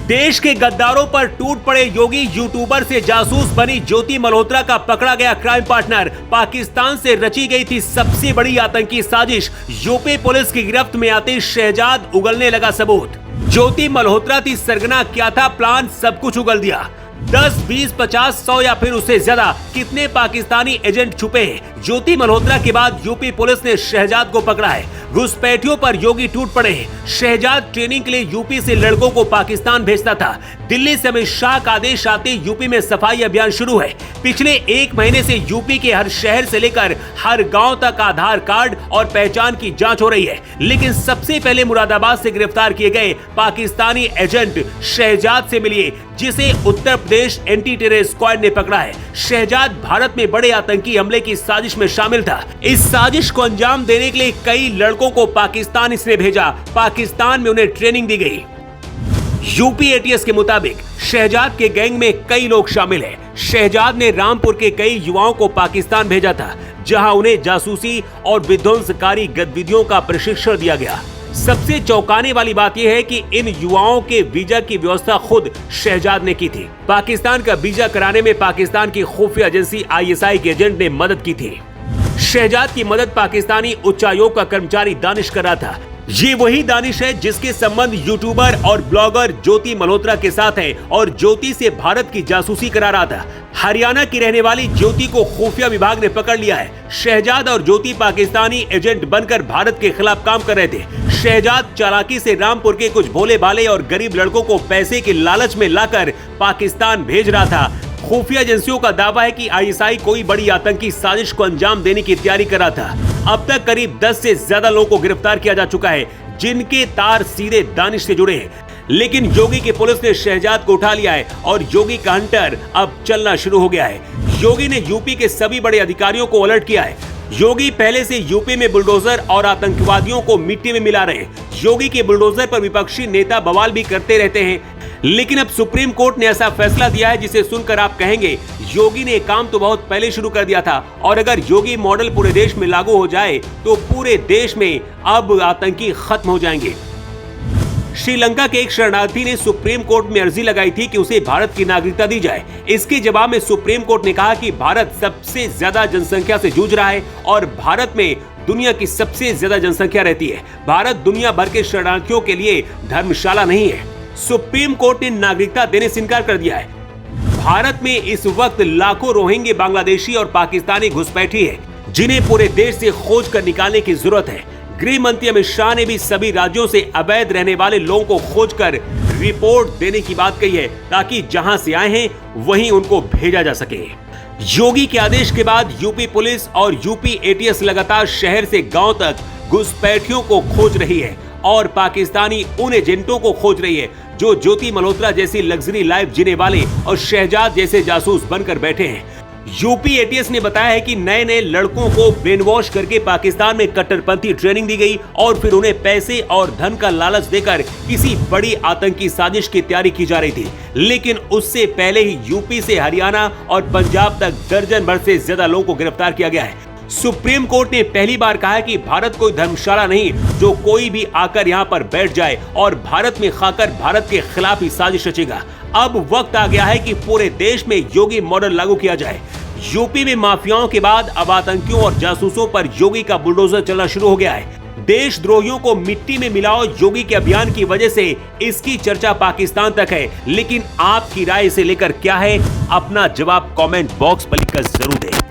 देश के गद्दारों पर टूट पड़े योगी। यूट्यूबर से जासूस बनी ज्योति मल्होत्रा का पकड़ा गया क्राइम पार्टनर। पाकिस्तान से रची गई थी सबसे बड़ी आतंकी साजिश। यूपी पुलिस की गिरफ्त में आते शहजाद उगलने लगा सबूत। ज्योति मल्होत्रा थी सरगना, क्या था प्लान, सब कुछ उगल दिया। 10, 20, 50, 100 या फिर उससे ज्यादा कितने पाकिस्तानी एजेंट छुपे हैं। ज्योति मल्होत्रा के बाद यूपी पुलिस ने शहजाद को पकड़ा है। घुसपैठियों पर योगी टूट पड़े हैं। शहजाद ट्रेनिंग के लिए यूपी से लड़कों को पाकिस्तान भेजता था। दिल्ली से अमित शाह का आदेश आते यूपी में सफाई अभियान शुरू है। पिछले 1 महीने से यूपी के हर शहर से लेकर हर गांव तक आधार कार्ड और पहचान की जांच हो रही है। लेकिन सबसे पहले मुरादाबाद से गिरफ्तार किए गए पाकिस्तानी एजेंट शहजाद से मिलिए, जिसे Uttar Pradesh anti terror squad ने पकड़ा है। शहजाद भारत में बड़े आतंकी हमले की साजिश में शामिल था। इस साजिश को अंजाम देने के लिए कई लड़कों को पाकिस्तान इसने भेजा। पाकिस्तान में उन्हें ट्रेनिंग दी गई। यूपी एटीएस के मुताबिक शहजाद के गैंग में कई लोग शामिल हैं। शहजाद ने रामपुर के कई युवाओं को पाकिस्तान भेजा था, जहां उन्हें जासूसी और विध्वंसकारी गतिविधियों का प्रशिक्षण दिया गया। सबसे चौंकाने वाली बात यह है कि इन युवाओं के वीजा की व्यवस्था खुद शहजाद ने की थी। पाकिस्तान का वीजा कराने में पाकिस्तान की खुफिया एजेंसी ISI के एजेंट ने मदद की थी। शहजाद की मदद पाकिस्तानी उच्चायोग का कर्मचारी दानिश कर रहा था। ये वही दानिश है जिसके संबंध यूट्यूबर और ब्लॉगर ज्योति मल्होत्रा के साथ है और ज्योति से भारत की जासूसी करा रहा था। हरियाणा की रहने वाली ज्योति को खुफिया विभाग ने पकड़ लिया है। शहजाद और ज्योति पाकिस्तानी एजेंट बनकर भारत के खिलाफ काम कर रहे थे। शहजाद चालाकी से रामपुर के कुछ भोले भाले और गरीब लड़कों को पैसे के लालच में लाकर पाकिस्तान भेज रहा था। खुफिया एजेंसियों का दावा है कि ISI कोई बड़ी आतंकी साजिश को अंजाम देने की तैयारी कर रहा था। अब तक करीब 10 से ज्यादा लोगों को गिरफ्तार किया जा चुका है, जिनके तार सीधे दानिश से जुड़े हैं। लेकिन योगी की पुलिस ने शहजाद को उठा लिया है और योगी का हंटर अब चलना शुरू हो गया है। योगी ने यूपी के सभी बड़े अधिकारियों को अलर्ट किया है। योगी पहले से यूपी में बुलडोजर और आतंकवादियों को मिट्टी में मिला रहे। योगी के बुलडोजर पर विपक्षी नेता बवाल भी करते रहते हैं, लेकिन अब सुप्रीम कोर्ट ने ऐसा फैसला दिया है जिसे सुनकर आप कहेंगे योगी ने काम तो बहुत पहले शुरू कर दिया था। और अगर योगी मॉडल पूरे देश में लागू हो जाए तो पूरे देश में अब आतंकी खत्म हो जाएंगे। श्रीलंका के एक शरणार्थी ने सुप्रीम कोर्ट में अर्जी लगाई थी कि उसे भारत की नागरिकता दी जाए। इसके जवाब में सुप्रीम कोर्ट ने कहा कि भारत सबसे ज्यादा जनसंख्या से जूझ रहा है और भारत में दुनिया की सबसे ज्यादा जनसंख्या रहती है। भारत दुनिया भर के शरणार्थियों के लिए धर्मशाला नहीं है। सुप्रीम कोर्ट ने नागरिकता देने से इनकार कर दिया है। भारत में इस वक्त लाखों रोहिंग्या, बांग्लादेशी और पाकिस्तानी घुसपैठी है, जिन्हें पूरे देश से खोज कर निकालने की जरूरत है। गृह मंत्री अमित शाह ने भी सभी राज्यों से अवैध रहने वाले लोगों को खोजकर रिपोर्ट देने की बात कही है, ताकि जहां से आए हैं वहीं उनको भेजा जा सके। योगी के आदेश के बाद यूपी पुलिस और यूपी एटीएस लगातार शहर से गांव तक घुसपैठियों को खोज रही है और पाकिस्तानी उन एजेंटों को खोज रही है जो ज्योति मल्होत्रा जैसी लग्जरी लाइफ जीने वाले और शहजाद जैसे जासूस बनकर बैठे हैं। यूपी एटीएस ने बताया है कि नए नए लड़कों को ब्रेन वॉश करके पाकिस्तान में कट्टरपंथी ट्रेनिंग दी गई और फिर उन्हें पैसे और धन का लालच देकर किसी बड़ी आतंकी साजिश की तैयारी की जा रही थी। लेकिन उससे पहले ही यूपी से हरियाणा और पंजाब तक दर्जन भर से ज्यादा लोगों को गिरफ्तार किया गया है। सुप्रीम कोर्ट ने पहली बार कहा है कि भारत कोई धर्मशाला नहीं जो कोई भी आकर यहाँ पर बैठ जाए और भारत में खाकर भारत के खिलाफ ही साजिश रचेगा। अब वक्त आ गया है कि पूरे देश में योगी मॉडल लागू किया जाए। यूपी में माफियाओं के बाद अब आतंकियों और जासूसों पर योगी का बुलडोजर चलना शुरू हो गया है। देशद्रोहियों को मिट्टी में मिलाओ योगी के अभियान की वजह से इसकी चर्चा पाकिस्तान तक है। लेकिन आपकी राय इसे लेकर क्या है? अपना जवाब कमेंट बॉक्स पर लिखकर जरूर दें।